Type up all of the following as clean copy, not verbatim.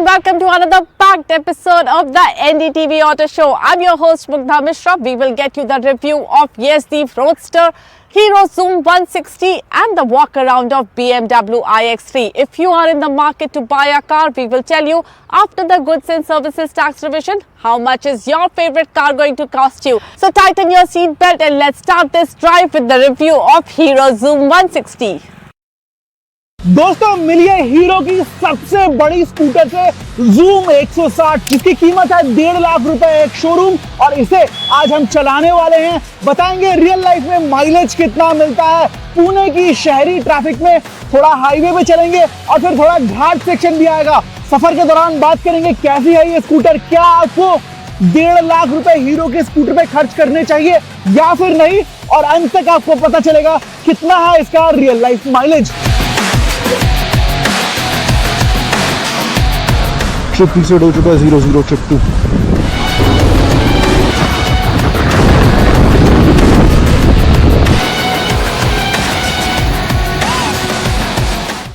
welcome to another packed episode of the NDTV Auto Show. I'm your host Mugdha Mishra. We will get you the review of Yezdi Roadster, Hero Xoom 160 and the walk around of BMW iX3. If you are in the market to buy a car, we will tell you after the goods and services tax revision how much is your favorite car going to cost you. So tighten your seat belt and let's start this drive with the review of Hero Xoom 160. दोस्तों मिलिए hero की सबसे बड़ी scooter से Xoom 160 जिसकी कीमत है 1.5 लाख रुपए एक शोरूम और इसे आज हम चलाने वाले हैं। बताएंगे रियल लाइफ में माइलेज कितना मिलता है, पुणे की शहरी ट्रैफिक में थोड़ा हाईवे पे चलेंगे और फिर थोड़ा घाट सेक्शन भी आएगा। सफर के दौरान बात करेंगे कैसी है ये स्कूटर, क्या आपको 1.5 लाख रुपए हीरो के स्कूटर पे खर्च करने चाहिए या फिर नहीं, और अंत तक आपको पता चलेगा कितना है इसका real life mileage. Trip reset हो चुका है 00 ट्रिप 2।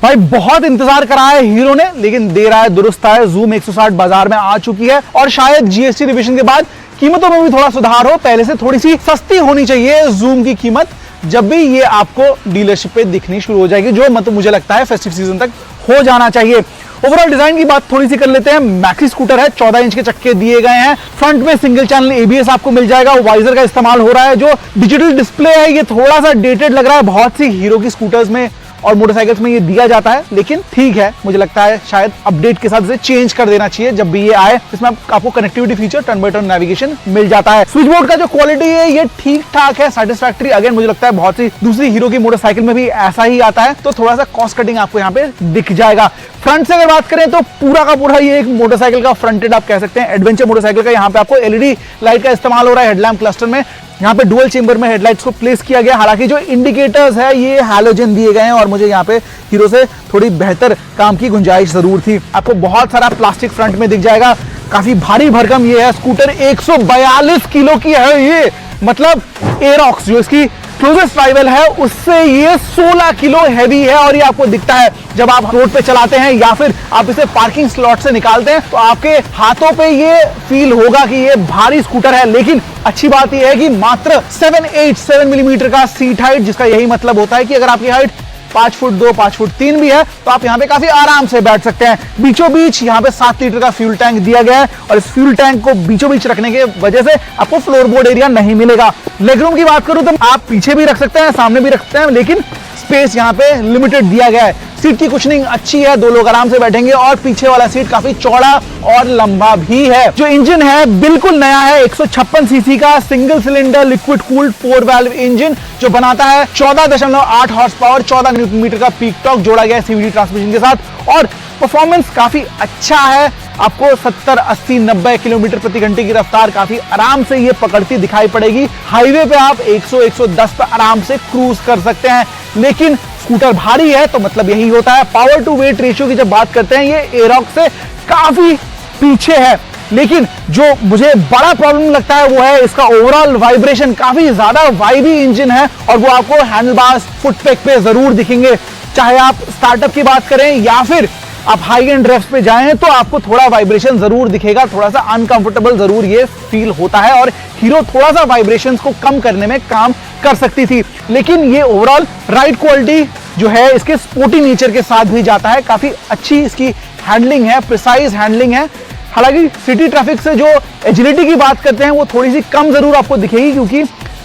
भाई बहुत इंतजार करा है हीरो ने, लेकिन देर आए दुरुस्त आए। Xoom 160 बाजार में आ चुकी है और शायद जीएसटी रिविजन के बाद कीमतों में भी थोड़ा सुधार हो। पहले से थोड़ी सी सस्ती होनी चाहिए Xoom की कीमत, जब भी ये आपको डीलरशिप पे दिखनी शुरू हो जाएगी, जो मतलब मुझे लगता है फेस्टिव सीजन तक हो जाना चाहिए। ओवरऑल डिजाइन की बात थोड़ी सी कर लेते हैं। मैक्सी स्कूटर है, 14 इंच के चक्के दिए गए हैं। फ्रंट में सिंगल चैनल एबीएस आपको मिल जाएगा। वाइजर का इस्तेमाल हो रहा है। जो डिजिटल डिस्प्ले है ये थोड़ा सा डेटेड लग रहा है। बहुत सी हीरो की स्कूटर्स में और मोटरसाइकिल्स में ये दिया जाता है, लेकिन ठीक है, मुझे लगता है शायद अपडेट के साथ इसे चेंज कर देना चाहिए जब भी ये आए। इसमें आपको connectivity feature, turn by turn navigation मिल जाता है। स्विच बोर्ड का जो क्वालिटी है ये ठीक ठाक है, सेटिस्फैक्टरी। अगेन मुझे लगता है बहुत सी दूसरी हीरो की मोटरसाइकिल में भी ऐसा ही आता है, तो थोड़ा सा कॉस्ट कटिंग आपको यहाँ पे दिख जाएगा। फ्रंट से अगर बात करें तो पूरा का पूरा ये एक मोटरसाइकिल का फ्रंटेड आप कह सकते हैं एडवेंचर मोटरसाइकिल का। यहाँ पे आपको एलईडी लाइट का इस्तेमाल हो रहा है हेडलैम्प क्लस्टर में। यहाँ पे डुअल चेंबर में हेडलाइट्स को प्लेस किया गया। हालांकि जो इंडिकेटर्स है ये हैलोजन दिए गए हैं और मुझे यहाँ पे हीरो से थोड़ी बेहतर काम की गुंजाइश जरूर थी। आपको बहुत सारा प्लास्टिक फ्रंट में दिख जाएगा। काफी भारी भरकम ये है स्कूटर, 142 किलो की है ये, मतलब एरोक्स जो इसकी क्लोजेस्ट राइवल है उससे ये 16 किलो हैवी है। और ये आपको दिखता है जब आप रोड पे चलाते हैं या फिर आप इसे पार्किंग स्लॉट से निकालते हैं तो आपके हाथों पे ये फील होगा कि ये भारी स्कूटर है। लेकिन अच्छी बात यह है कि मात्र 7.87 मिलीमीटर का सीट हाइट, जिसका यही मतलब होता है कि अगर आपकी हाइट 5 फुट 2, 5 फुट 3 भी है तो आप यहाँ पे काफी आराम से बैठ सकते हैं। बीचों बीच यहाँ पे 7 लीटर का फ्यूल टैंक दिया गया है और इस फ्यूल टैंक को बीचों बीच रखने की वजह से आपको फ्लोरबोर्ड एरिया नहीं मिलेगा। लेगरूम की बात करूं तो आप पीछे भी रख सकते हैं, सामने भी रख सकते हैं, लेकिन स्पेस यहाँ पे लिमिटेड दिया गया है। सीट की कुशनिंग अच्छी है, 2 लोग आराम से बैठेंगे और पीछे वाला सीट काफी चौड़ा और लंबा भी है। जो इंजन है बिल्कुल नया है, 156 सीसी का single cylinder liquid cooled 4 valve engine जो बनाता है 14.8 हॉर्स पावर, 14 न्यूटन मीटर का पीक टॉर्क जोड़ा गया है सीवीडी ट्रांसमिशन के साथ। और परफॉर्मेंस काफी अच्छा है, आपको 70, 80, 90 किलोमीटर प्रति घंटे की रफ्तार काफी आराम से ये पकड़ती दिखाई पड़ेगी। हाईवे पे आप 100, 110 पर आराम से क्रूज कर सकते हैं। लेकिन स्कूटर भारी है तो मतलब यही होता है। पावर टू वेट रेशियो की जब बात करते हैं ये एरोक्स से काफी पीछे है। लेकिन जो मुझे बड़ा प्रॉब्लम लगता है वो है इसका ओवरऑल वाइब्रेशन। काफी ज्यादा वाइबी इंजन है और वो आपको हैंडलबार्स, फुटपेक पे जरूर दिखेंगे। चाहे आप स्टार्टअप की बात करें या फिर आप हाई एंड ड्राइव्स पे जाएं तो आपको थोड़ा वाइब्रेशन जरूर दिखेगा, थोड़ा सा अनकंफर्टेबल जरूर ये फील होता है। और हीरो थोड़ा सा वाइब्रेशंस को कम करने में काम कर सकती थी, लेकिन ये ओवरऑल राइड क्वालिटी जो है इसके स्पोर्टी नेचर के साथ भी जाता है। काफी अच्छी इसकी हैंडलिंग है, प्रिसाइज हैंडलिंग है। हालांकि सिटी ट्रैफिक से जो एजिलिटी की बात करते हैं वो थोड़ी सी कम जरूर आपको दिखेगी, क्योंकि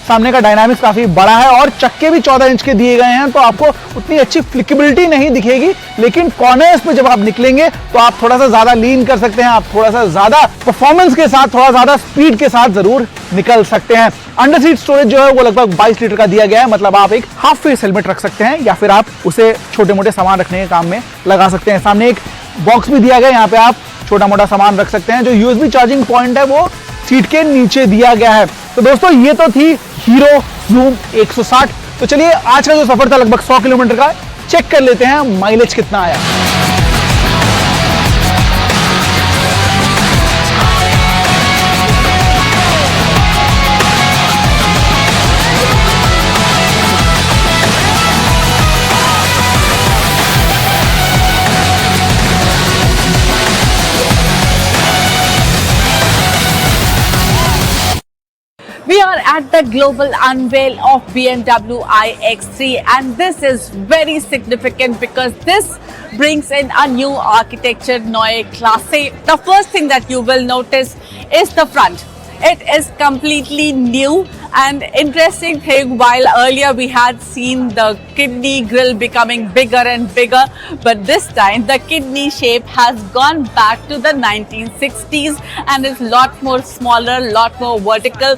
सामने का डायनामिक्स काफी बड़ा है और चक्के भी 14 इंच के दिए गए हैं, तो आपको उतनी अच्छी फ्लिकेबिलिटी नहीं दिखेगी। लेकिन कॉर्नर्स पे जब आप निकलेंगे तो आप थोड़ा सा ज्यादा लीन कर सकते हैं, आप थोड़ा सा ज्यादा परफॉर्मेंस के साथ, थोड़ा ज्यादा स्पीड के साथ जरूर निकल सकते हैं। अंडर सीट स्टोरेज जो है वो लगभग 22 लीटर का दिया गया है, मतलब आप एक हाफ फेस हेलमेट रख सकते हैं या फिर आप उसे छोटे मोटे सामान रखने के काम में लगा सकते हैं। सामने एक बॉक्स भी दिया गया है, यहाँ पे आप छोटा मोटा सामान रख सकते हैं। जो यूएसबी चार्जिंग पॉइंट है वो सीट के नीचे दिया गया है। तो दोस्तों ये तो थी हीरो Xoom 160। तो चलिए आज का जो सफर था लगभग 100 किलोमीटर का, चेक कर लेते हैं माइलेज कितना आया। at the global unveil of BMW iX3, and this is very significant because this brings in a new architecture, Neu Klass. The first thing that you will notice is the front. It is completely new, and interesting thing, while earlier we had seen the kidney grille becoming bigger and bigger, but this time the kidney shape has gone back to the 1960s and is lot more smaller, lot more vertical,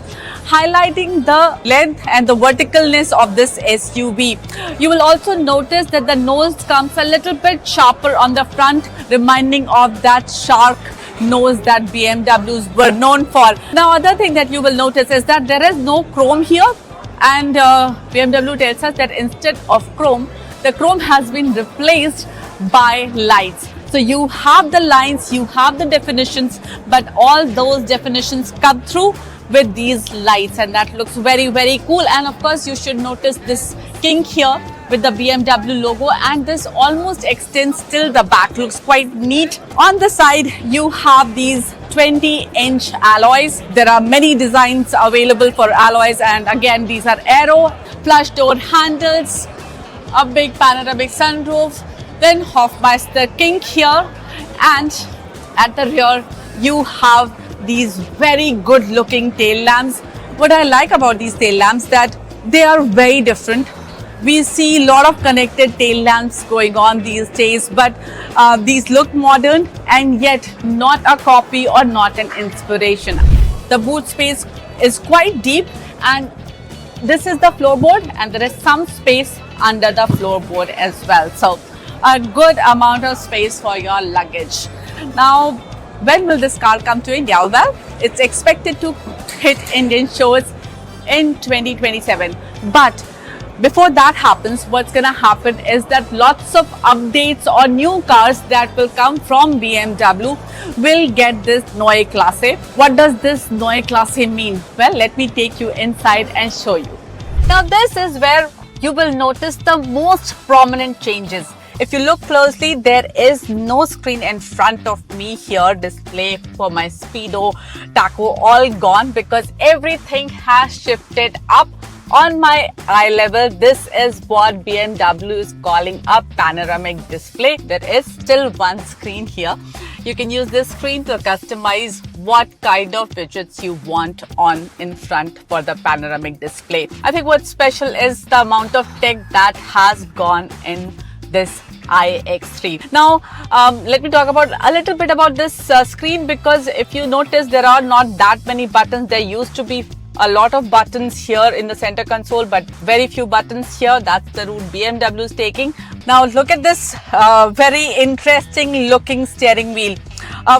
highlighting the length and the verticalness of this SUV. You will also notice that the nose comes a little bit sharper on the front, reminding of that shark nose that BMWs were known for. Now, other thing that you will notice is that there is no chrome here, and BMW tells us that instead of chrome, the chrome has been replaced by lights. So you have the lines, you have the definitions, but all those definitions come through with these lights, and that looks very, very cool. And of course, you should notice this kink here with the BMW logo, and this almost extends till the back. Looks quite neat. On the side, you have these 20-inch alloys. There are many designs available for alloys, and again, these are aero, flush door handles, a big panoramic sunroof, then Hofmeister kink here, and at the rear, you have these very good looking tail lamps. What I like about these tail lamps that they are very different. We see a lot of connected tail lamps going on these days, but these look modern and yet not a copy or not an inspiration. The boot space is quite deep, and this is the floorboard, and there is some space under the floorboard as well. So a good amount of space for your luggage. Now, when will this car come to India? Well, it's expected to hit Indian shows in 2027. But before that happens, what's going to happen is that lots of updates or new cars that will come from BMW will get this Neu Klass. What does this Neu Klass mean? Well, let me take you inside and show you. Now, this is where you will notice the most prominent changes. If you look closely, there is no screen in front of me here. Display for my speedo, tacho, all gone because everything has shifted up on my eye level. This is what BMW is calling a panoramic display. There is still one screen here. You can use this screen to customize what kind of widgets you want on in front for the panoramic display. I think what's special is the amount of tech that has gone in this iX3. Now, let me talk about a little bit about this screen, because if you notice, there are not that many buttons. There used to be a lot of buttons here in the center console, but very few buttons here. That's the route BMW is taking. Now, look at this very interesting looking steering wheel.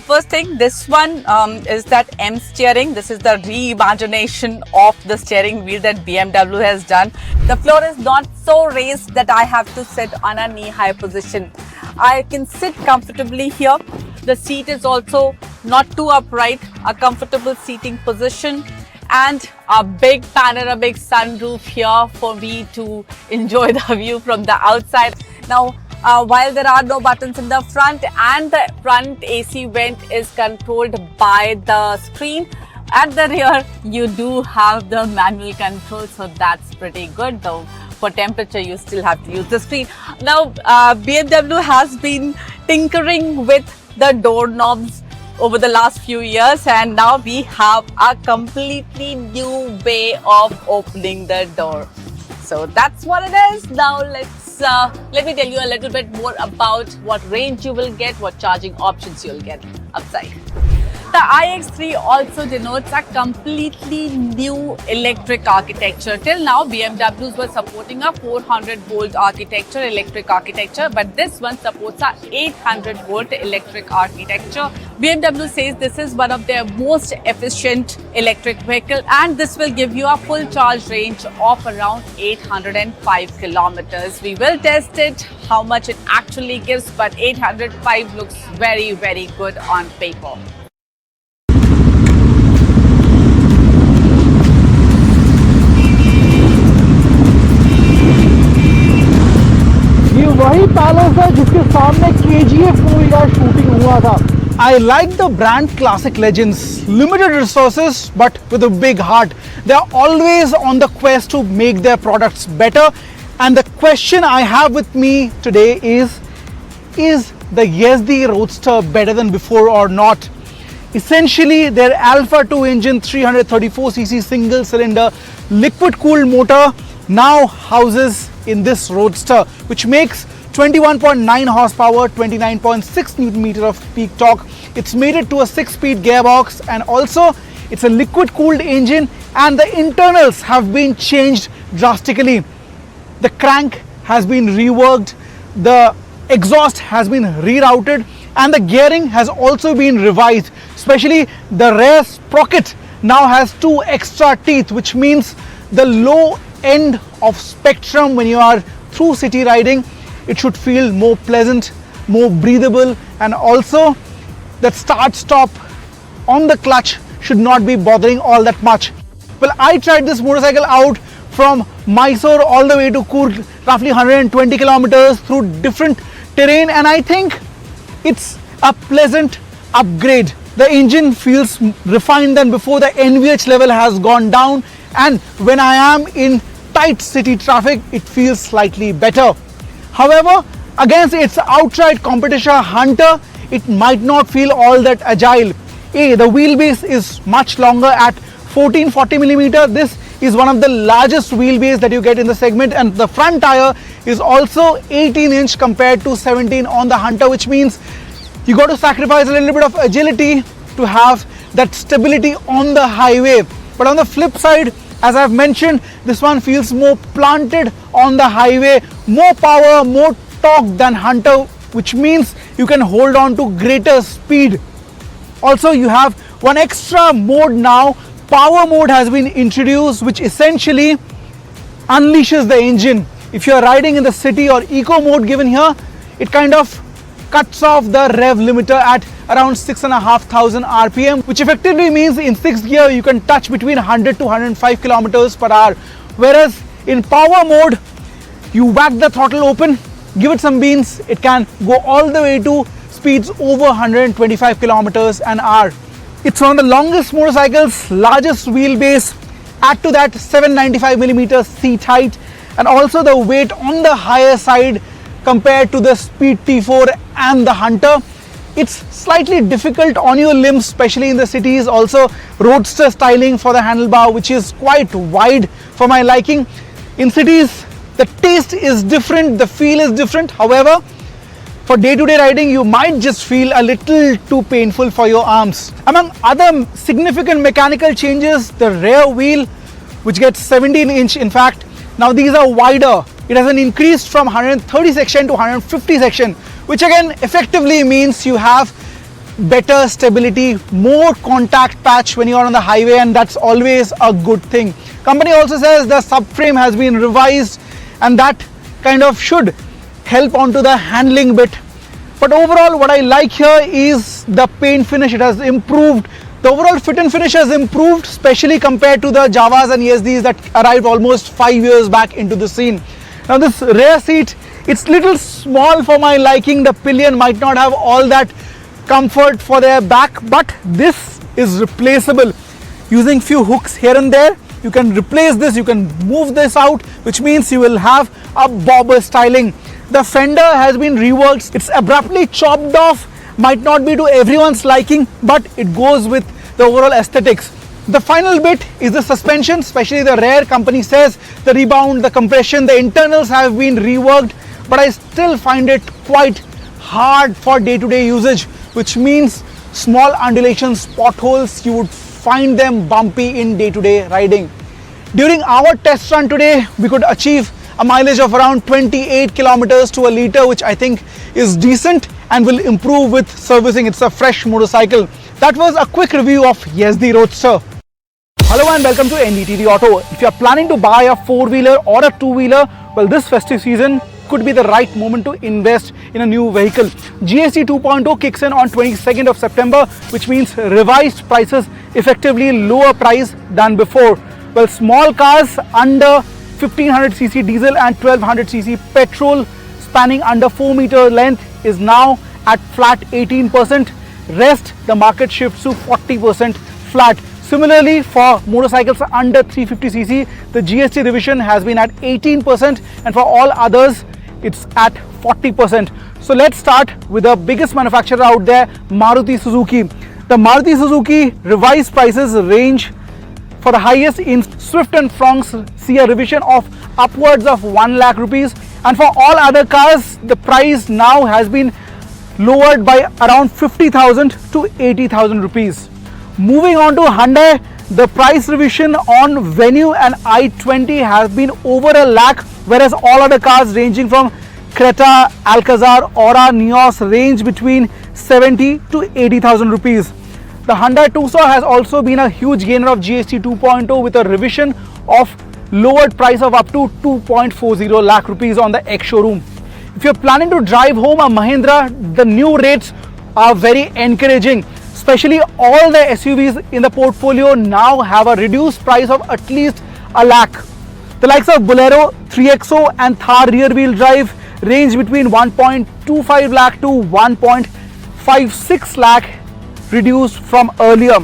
First thing, this one is that M steering. This is the reimagination of the steering wheel that BMW has done. The floor is not so raised that I have to sit on a knee-high position. I can sit comfortably here. The seat is also not too upright, a comfortable seating position, and a big panoramic sunroof here for me to enjoy the view from the outside. Now, while there are no buttons in the front, and the front AC vent is controlled by the screen, at the rear you do have the manual control, so that's pretty good. Though for temperature you still have to use the screen. Now, BMW has been tinkering with the doorknobs over the last few years, and now we have a completely new way of opening the door. So that's what it is. Now let me tell you a little bit more about what range you will get, what charging options you'll get outside. The iX3 also denotes a completely new electric architecture. Till now, BMWs were supporting a 400-volt architecture, electric architecture, but this one supports a 800-volt electric architecture. BMW says this is one of their most efficient electric vehicle, and this will give you a full charge range of around 805 kilometers. We will test it, how much it actually gives, but 805 looks very, very good on paper. वही palace है जिसके सामने KGF movie का shooting हुआ था। I like the brand Classic Legends. Limited resources but with a big heart. They are always on the quest to make their products better. And the question I have with me today is the Yezdi Roadster better than before or not? Essentially, their Alpha 2 engine 334cc single cylinder liquid cooled motor now houses in this Roadster, which makes 21.9 horsepower, 29.6 Newton meter of peak torque. It's mated to a 6-speed gearbox, and also it's a liquid cooled engine, and the internals have been changed drastically. The crank has been reworked, the exhaust has been rerouted, and the gearing has also been revised. Especially the rear sprocket now has 2 extra teeth, which means the low end of spectrum when you are through city riding, it should feel more pleasant, more breathable, and also that start stop on the clutch should not be bothering all that much. Well, I tried this motorcycle out from Mysore all the way to Coorg, roughly 120 kilometers through different terrain, and I think it's a pleasant upgrade. The engine feels refined than before, the NVH level has gone down, and when I am in tight city traffic, it feels slightly better. However, against its outright competitor Hunter, it might not feel all that agile. The wheelbase is much longer at 1440mm. This is one of the largest wheelbase that you get in the segment, and the front tire is also 18-inch compared to 17 on the Hunter, which means you got to sacrifice a little bit of agility to have that stability on the highway. But on the flip side, as I've mentioned, this one feels more planted on the highway, more power, more torque than Hunter, which means you can hold on to greater speed. Also, you have one extra mode now. Power mode has been introduced, which essentially unleashes the engine. If you're riding in the city or eco mode given here, it kind of cuts off the rev limiter at around 6,500 RPM, which effectively means in 6th gear you can touch between 100 to 105 kilometers per hour. Whereas in power mode, you whack the throttle open, give it some beans, it can go all the way to speeds over 125 kilometers an hour. It's one of the longest motorcycles, largest wheelbase, add to that 795mm seat height, and also the weight on the higher side compared to the Speed T4 and the Hunter. It's slightly difficult on your limbs, especially in the cities. Also, roadster styling for the handlebar, which is quite wide for my liking. In cities, the taste is different, the feel is different. However, for day-to-day riding, you might just feel a little too painful for your arms. Among other significant mechanical changes, the rear wheel, which gets 17-inch in fact, now these are wider. It has an increase from 130 section to 150 section, which again effectively means you have better stability, more contact patch when you are on the highway, and that's always a good thing. Company also says the subframe has been revised, and that kind of should help onto the handling bit. But overall, what I like here is the paint finish. It has improved. The overall fit and finish has improved, especially compared to the Javas and Yezdis that arrived almost 5 years back into the scene. Now this rear seat, it's little small for my liking. The pillion might not have all that comfort for their back, but this is replaceable. Using few hooks here and there, you can replace this, you can move this out, which means you will have a bobber styling. The fender has been reworked. It's abruptly chopped off, might not be to everyone's liking, but it goes with the overall aesthetics. The final bit is the suspension, especially the rear. Company says the rebound, the compression, the internals have been reworked, but I still find it quite hard for day-to-day usage, which means small undulations, potholes, you would find them bumpy in day-to-day riding. During our test run today, we could achieve a mileage of around 28 kilometers to a liter, which I think is decent and will improve with servicing. It's a fresh motorcycle. That was a quick review of Yezdi Roadster. Hello and welcome to NDTV Auto. If you are planning to buy a 4-wheeler or a 2-wheeler, well, this festive season could be the right moment to invest in a new vehicle. GST 2.0 kicks in on 22nd of September, which means revised prices, effectively lower price than before. Well, small cars under 1500cc diesel and 1200cc petrol spanning under 4 meter length is now at flat 18%. Rest, the market shifts to 40% flat. Similarly, for motorcycles under 350cc, the GST revision has been at 18%, and for all others, it's at 40%. So let's start with the biggest manufacturer out there, Maruti Suzuki. The Maruti Suzuki revised prices range for the highest in Swift and Fronx see a revision of upwards of 1 lakh rupees, and for all other cars, the price now has been lowered by around 50,000 to 80,000 rupees. Moving on to Hyundai, the price revision on Venue and i20 has been over a lakh, whereas all other cars ranging from Creta, Alcazar, Aura, Nios range between 70 to 80,000 rupees. The Hyundai Tucson has also been a huge gainer of GST 2.0 with a revision of lowered price of up to 2.40 lakh rupees on the ex-showroom. If you're planning to drive home a Mahindra, the new rates are very encouraging. Especially all the SUVs in the portfolio now have a reduced price of at least a lakh. The likes of Bolero, 3XO and Thar rear wheel drive range between 1.25 lakh to 1.56 lakh reduced from earlier,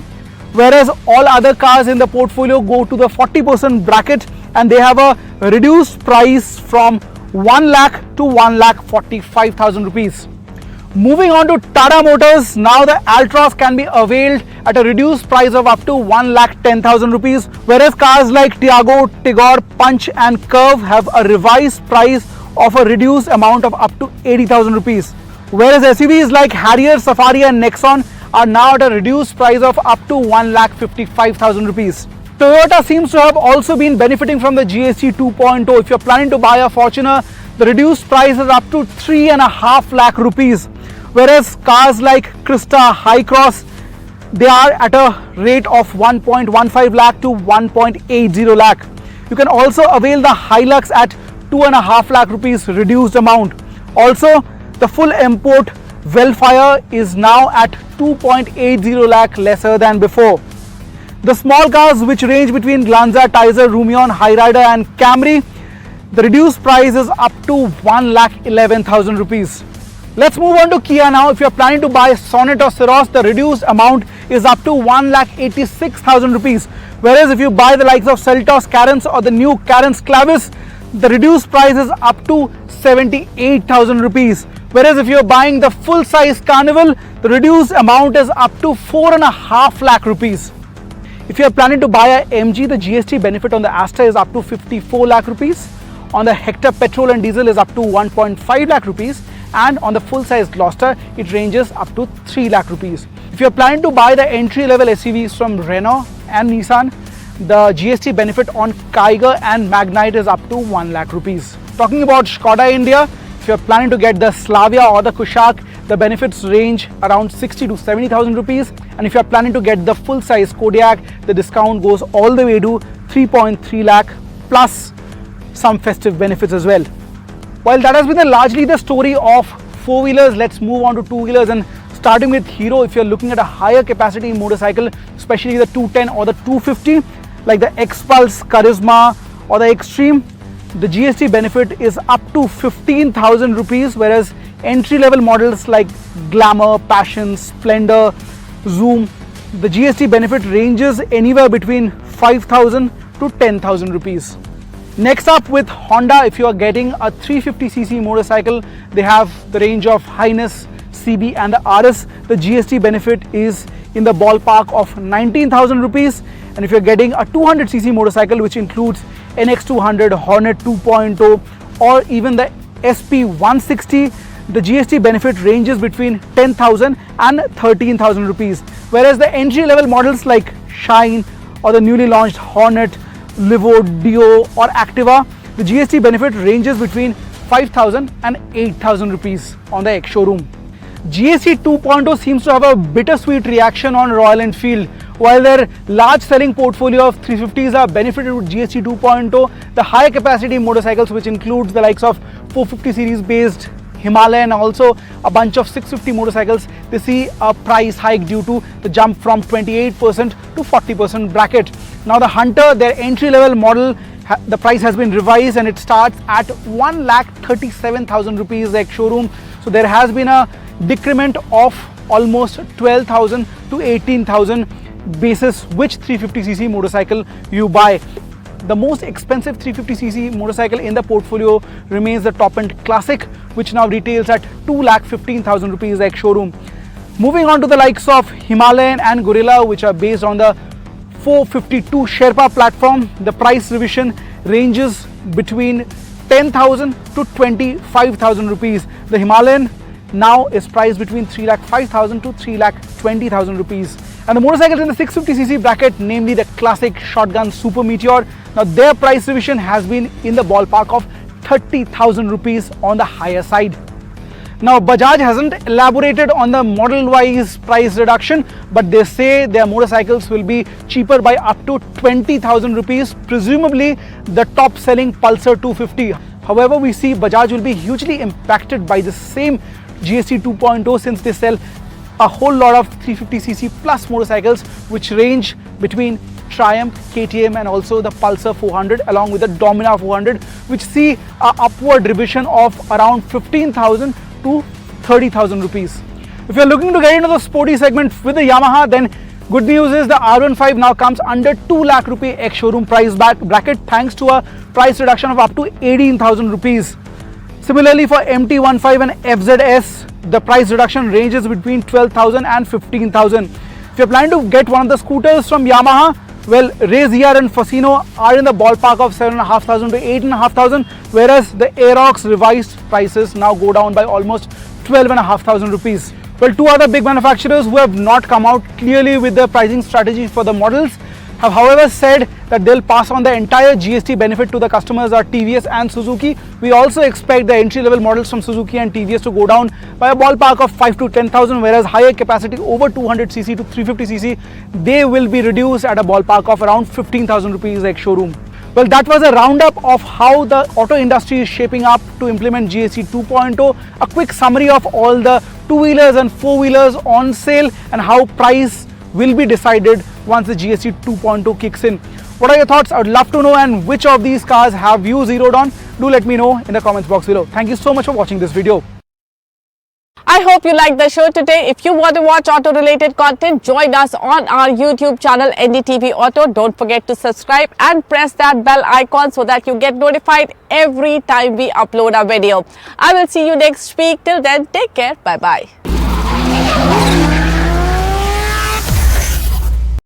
whereas all other cars in the portfolio go to the 40% bracket and they have a reduced price from 1 lakh to 1,45,000 rupees. Moving on to Tata Motors, now the Altroz can be availed at a reduced price of up to 1,10,000 rupees, whereas cars like Tiago, Tigor, Punch and Curve have a revised price of a reduced amount of up to 80,000 rupees. Whereas SUVs like Harrier, Safari and Nexon are now at a reduced price of up to 1,55,000 rupees. Toyota seems to have also been benefiting from the GST 2.0. If you're planning to buy a Fortuner, the reduced price is up to 3.5 lakh rupees. Whereas cars like Crista, Hi-Cross, they are at a rate of 1.15 lakh to 1.80 lakh. You can also avail the Hilux at 2.5 lakh rupees reduced amount. Also, the full import Velfire is now at 2.80 lakh lesser than before. The small cars which range between Glanza, Tizer, Rumion, Hyrider and Camry, the reduced price is up to 1,11,000 rupees. Let's move on to Kia now. If you're planning to buy Sonet or Ceros, the reduced amount is up to 1,86,000 rupees. Whereas if you buy the likes of Seltos Carens or the new Carens Clavis, the reduced price is up to 78,000 rupees. Whereas if you're buying the full size Carnival, the reduced amount is up to 4.5 lakh rupees. If you're planning to buy a MG, the GST benefit on the Astra is up to 54 lakh rupees. On the Hector petrol and diesel is up to 1.5 lakh rupees, and on the full size Gloster it ranges up to 3 lakh rupees. If you're planning to buy the entry level SUVs from Renault and Nissan, the GST benefit on Kiger and Magnite is up to 1 lakh rupees. Talking about Skoda India, if you're planning to get the Slavia or the Kushaq, the benefits range around 60 to 70,000 rupees, and if you're planning to get the full size Kodiaq, the discount goes all the way to 3.3 lakh plus some festive benefits as well. While that has been largely the story of four-wheelers, let's move on to two-wheelers, and starting with Hero. If you're looking at a higher capacity motorcycle, especially the 210 or the 250 like the X-Pulse, Charisma or the Extreme, the GST benefit is up to 15,000 rupees, whereas entry level models like Glamour, Passion, Splendor, Xoom, the GST benefit ranges anywhere between 5,000 to 10,000 rupees. Next up with Honda, if you are getting a 350cc motorcycle, they have the range of Highness, CB and the RS. The GST benefit is in the ballpark of 19,000 rupees. And if you're getting a 200cc motorcycle, which includes NX200, Hornet 2.0 or even the SP160, the GST benefit ranges between 10,000 and 13,000 rupees. Whereas the entry level models like Shine or the newly launched Hornet, Livo, Dio or Activa, the GST benefit ranges between 5,000 and 8,000 rupees on the ex-showroom. GST 2.0 seems to have a bittersweet reaction on Royal Enfield. While their large selling portfolio of 350s are benefited with GST 2.0, the high capacity motorcycles, which includes the likes of 450 series based Himalayan and also a bunch of 650 motorcycles, they see a price hike due to the jump from 28% to 40% bracket. Now the Hunter, their entry level model, the price has been revised and it starts at 1,37,000 rupees ex showroom. So there has been a decrement of almost 12,000 to 18,000 basis which 350cc motorcycle you buy. The most expensive 350cc motorcycle in the portfolio remains the top-end Classic, which now retails at 2,15,000 rupees ex showroom. Moving on to the likes of Himalayan and Gorilla, which are based on the 452 Sherpa platform, the price revision ranges between 10,000 to 25,000 rupees. The Himalayan now is priced between 3,05,000 to 3,20,000 rupees. And the motorcycles in the 650cc bracket, namely the Classic, Shotgun, Super Meteor, now their price revision has been in the ballpark of 30,000 rupees on the higher side. Now Bajaj hasn't elaborated on the model-wise price reduction, but they say their motorcycles will be cheaper by up to 20,000 rupees, presumably the top-selling Pulsar 250. However, we see Bajaj will be hugely impacted by the same GST 2.0 since they sell a whole lot of 350cc plus motorcycles which range between Triumph, KTM and also the Pulsar 400 along with the Dominar 400, which see an upward revision of around 15,000 to 30,000 rupees. If you're looking to get into the sporty segment with the Yamaha, then good news is the R15 now comes under 2 lakh rupee ex showroom price bracket thanks to a price reduction of up to 18,000 rupees. Similarly for MT15 and FZS, the price reduction ranges between 12,000 and 15,000. If you're planning to get one of the scooters from Yamaha, well, Razia and Fasino are in the ballpark of 7,500 to 8,500, whereas the Aerox revised prices now go down by almost 12,500 rupees. Well, two other big manufacturers who have not come out clearly with their pricing strategy for the models have however said that they'll pass on the entire GST benefit to the customers are TVS and Suzuki. We also expect the entry-level models from Suzuki and TVS to go down by a ballpark of 5 to 10,000, whereas higher capacity over 200cc to 350cc, they will be reduced at a ballpark of around 15,000 rupees ex showroom. Well, that was a roundup of how the auto industry is shaping up to implement GST 2.0, a quick summary of all the two-wheelers and four-wheelers on sale and how price will be decided once the GST 2.0 kicks in. What are your thoughts? I would love to know, and which of these cars have you zeroed on? Do let me know in the comments box below. Thank you so much for watching this video. I hope you liked the show today. If you want to watch auto-related content, join us on our YouTube channel NDTV Auto. Don't forget to subscribe and press that bell icon so that you get notified every time we upload a video. I will see you next week. Till then, take care. Bye-bye.